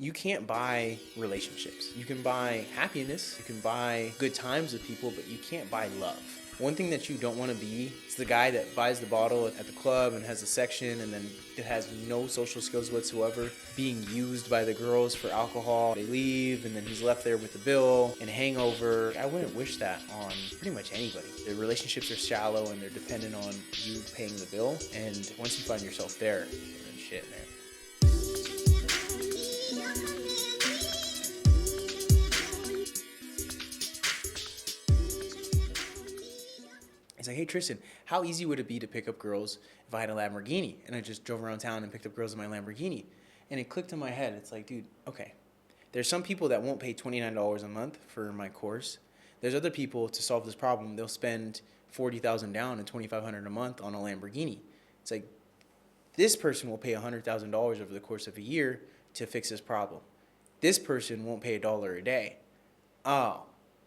You can't buy relationships. You can buy happiness, you can buy good times with people, but you can't buy love. One thing that you don't want to be is the guy that buys the bottle at the club and has a section and then it has no social skills whatsoever, being used by the girls for alcohol. They leave and then he's left there with the bill and hangover. I wouldn't wish that on pretty much anybody. The relationships are shallow and they're dependent on you paying the bill. And once you find yourself there, you're in shit, man. He's like, hey, Tristan, how easy would it be to pick up girls if I had a Lamborghini? And I just drove around town and picked up girls in my Lamborghini. And it clicked in my head. It's like, dude, okay. There's some people that won't pay $29 a month for my course. There's other people, to solve this problem, they'll spend $40,000 down and $2,500 a month on a Lamborghini. It's like, this person will pay $100,000 over the course of a year to fix this problem. This person won't pay $1 a day. Oh,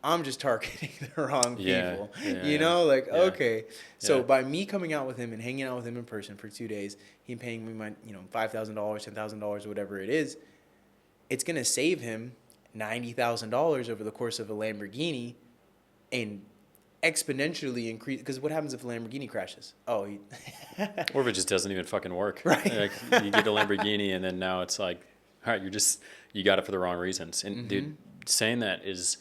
I'm just targeting the wrong people. Okay. So by me coming out with him and hanging out with him in person for 2 days, him paying me my, $5,000, $10,000, whatever it is, it's going to save him $90,000 over the course of a Lamborghini and exponentially increase. Because what happens if a Lamborghini crashes? Or if it just doesn't even fucking work. Right. Like, you get a Lamborghini and then now it's like, all right, you got it for the wrong reasons. And dude, saying that is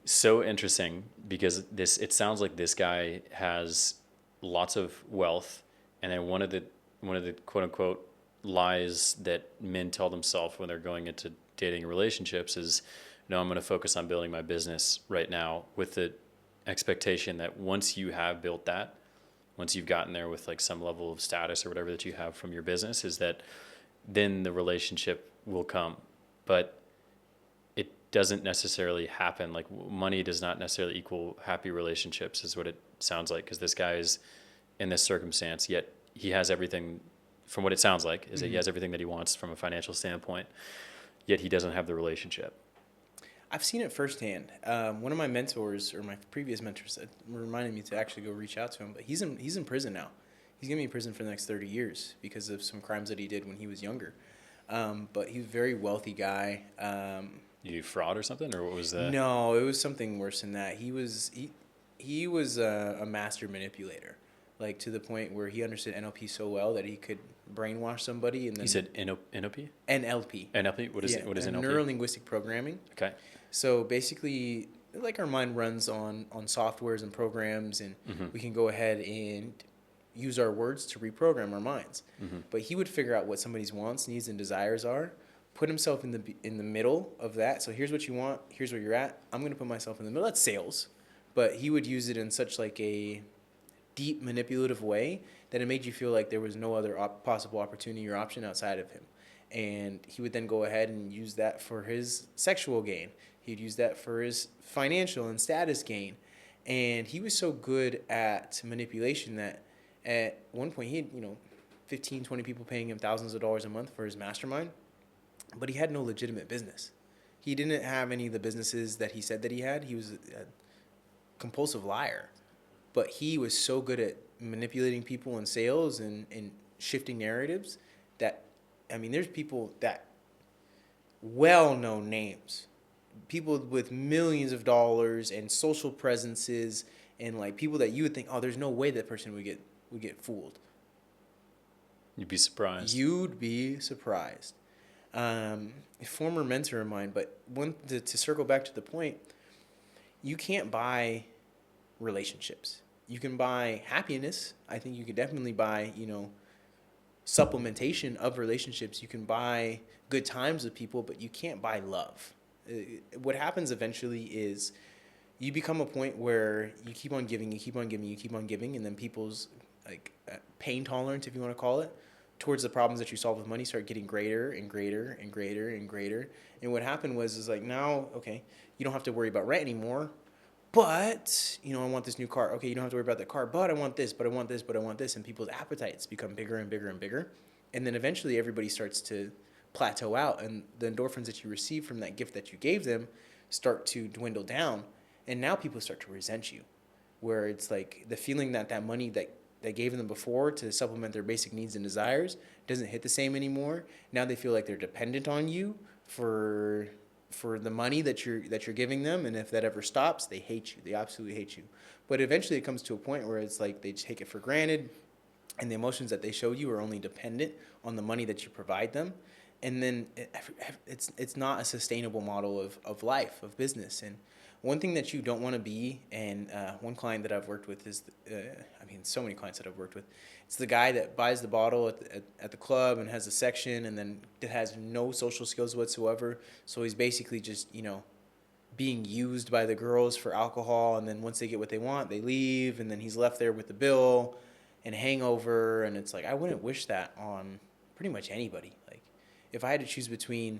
so interesting because it sounds like this guy has lots of wealth, and then one of the quote unquote lies that men tell themselves when they're going into dating relationships is, no, I'm going to focus on building my business right now, with the expectation that once you have built that, once you've gotten there with like some level of status or whatever that you have from your business, is that then the relationship will come. But doesn't necessarily happen. Like, money does not necessarily equal happy relationships, is what it sounds like, because this guy is in this circumstance, yet he has everything, from what it sounds like, is that he has everything that he wants from a financial standpoint, yet he doesn't have the relationship. I've seen it firsthand. One of my mentors, or my previous mentors, reminded me to actually go reach out to him, but he's in prison now. He's going to be in prison for the next 30 years because of some crimes that he did when he was younger. But he's a very wealthy guy. You fraud or something, or what was that? No, it was something worse than that. He was a master manipulator, like to the point where he understood NLP so well that he could brainwash somebody. And then you said NLP? NLP. NLP? What is it? What is NLP? Neuro-linguistic programming. Okay. So basically, like, our mind runs on softwares and programs, and we can go ahead and use our words to reprogram our minds. But he would figure out what somebody's wants, needs, and desires are, put himself in the middle of that. So here's what you want, here's where you're at. I'm going to put myself in the middle. That's sales. But he would use it in such like a deep manipulative way that it made you feel like there was no other possible opportunity or option outside of him. And he would then go ahead and use that for his sexual gain. He'd use that for his financial and status gain. And he was so good at manipulation that at one point he had, 15, 20 people paying him thousands of dollars a month for his mastermind. But he had no legitimate business. He didn't have any of the businesses that he said that he had. He was a compulsive liar. But he was so good at manipulating people in sales and shifting narratives that, there's people that, well-known names, people with millions of dollars and social presences, and like people that you would think, oh, there's no way that person would get fooled. You'd be surprised. You'd be surprised. A former mentor of mine, but to circle back to the point, you can't buy relationships. You can buy happiness. I think you could definitely buy, supplementation of relationships. You can buy good times with people, but you can't buy love. What happens eventually is you become a point where you keep on giving, and then people's pain tolerance, if you want to call it, towards the problems that you solve with money start getting greater and greater and greater and greater. And what happened was now, okay, you don't have to worry about rent anymore, but, I want this new car. Okay, you don't have to worry about that car, but I want this, but I want this, but I want this. And people's appetites become bigger and bigger and bigger. And then eventually everybody starts to plateau out, and the endorphins that you receive from that gift that you gave them start to dwindle down. And now people start to resent you, where it's like the feeling that money that gave them before to supplement their basic needs and desires doesn't hit the same anymore. Now they feel like they're dependent on you for the money that you're giving them, and if that ever stops, they hate you. They absolutely hate you. But eventually, it comes to a point where it's like they take it for granted, and the emotions that they show you are only dependent on the money that you provide them, and then it's not a sustainable model of life, of business. And one thing that you don't want to be, and one client that I've worked with is, so many clients that I've worked with, it's the guy that buys the bottle at the club and has a section, and then it has no social skills whatsoever. So he's basically just, being used by the girls for alcohol, and then once they get what they want, they leave, and then he's left there with the bill and hangover, and it's like, I wouldn't wish that on pretty much anybody. Like, if I had to choose between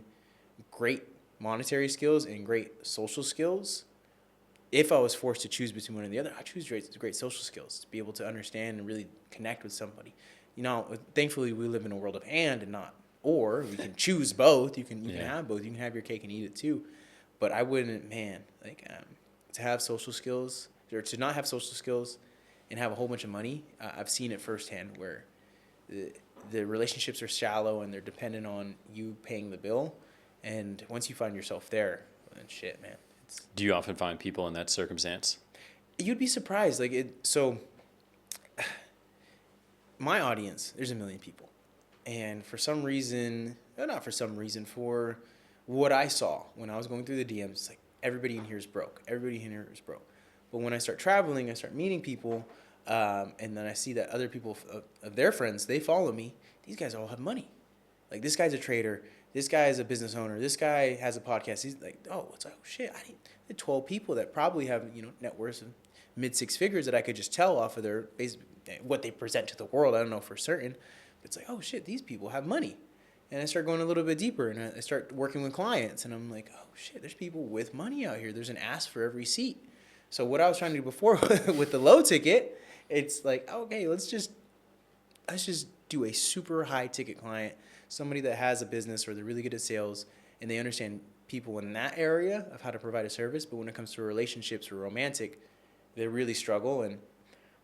great monetary skills and great social skills, if I was forced to choose between one or the other, I'd choose great social skills, to be able to understand and really connect with somebody. Thankfully, we live in a world of and not or. We can choose both. You can have both. You can have your cake and eat it too. But I wouldn't, to have social skills, or to not have social skills and have a whole bunch of money. I've seen it firsthand where the relationships are shallow and they're dependent on you paying the bill. And once you find yourself there, then shit, man. Do you often find people in that circumstance? You'd be surprised. So my audience, there's 1 million people. And for some reason, not for some reason, for what I saw when I was going through the DMs, it's like everybody in here is broke. Everybody in here is broke. But when I start traveling, I start meeting people, and then I see that other people of their friends, they follow me. These guys all have money. Like, this guy's a trader. This guy is a business owner. This guy has a podcast. He's like, it's like, oh shit, I need 12 people that probably have, net worths of mid 6 figures that I could just tell off of their what they present to the world. I don't know for certain. But it's like, oh shit, these people have money. And I start going a little bit deeper, and I start working with clients, and I'm like, oh shit, there's people with money out here. There's an ass for every seat. So what I was trying to do before with the low ticket, it's like, okay, let's just do a super high ticket client, somebody that has a business or they're really good at sales and they understand people in that area of how to provide a service. But when it comes to relationships or romantic, they really struggle. And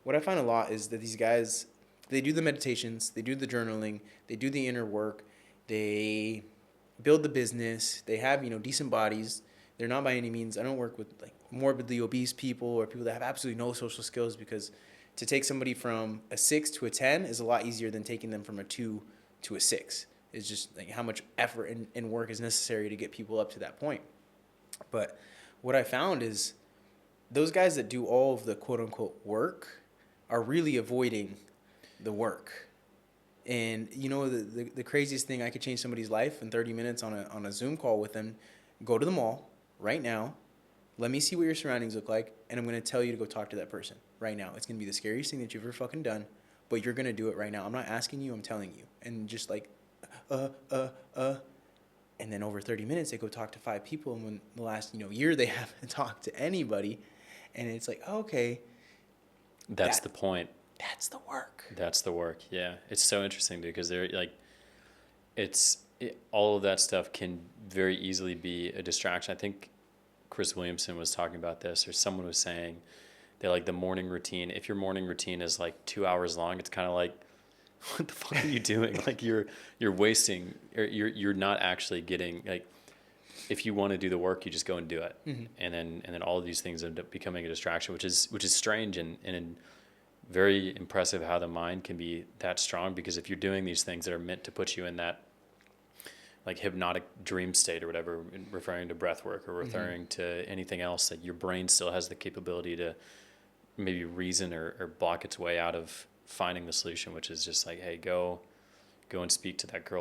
what I find a lot is that these guys, they do the meditations, they do the journaling, they do the inner work, they build the business, they have, decent bodies. They're not by any means, I don't work with like morbidly obese people or people that have absolutely no social skills, because to take somebody from a 6 to a 10 is a lot easier than taking them from a 2 to a 6. It's just like how much effort and work is necessary to get people up to that point. But what I found is those guys that do all of the quote unquote work are really avoiding the work. And the craziest thing, I could change somebody's life in 30 minutes on a Zoom call with them. Go to the mall right now. Let me see what your surroundings look like, and I'm going to tell you to go talk to that person right now. It's going to be the scariest thing that you've ever fucking done, but you're going to do it right now. I'm not asking you, I'm telling you. And just like, and then over 30 minutes, they go talk to 5 people, and when the last, year they haven't talked to anybody, and it's like, okay. That's the point. That's the work. That's the work, yeah. It's so interesting because they're like, all of that stuff can very easily be a distraction. I think Chris Williamson was talking about this, or someone was saying that like the morning routine, if your morning routine is like 2 hours long, it's kind of like, what the fuck are you doing? Like you're wasting, or you're not actually getting, like, if you want to do the work, you just go and do it. Mm-hmm. And then all of these things end up becoming a distraction, which is strange and very impressive how the mind can be that strong, because if you're doing these things that are meant to put you in that like hypnotic dream state or whatever, referring to breath work or referring to anything else, that your brain still has the capability to maybe reason or block its way out of finding the solution, which is just like, hey, go and speak to that girl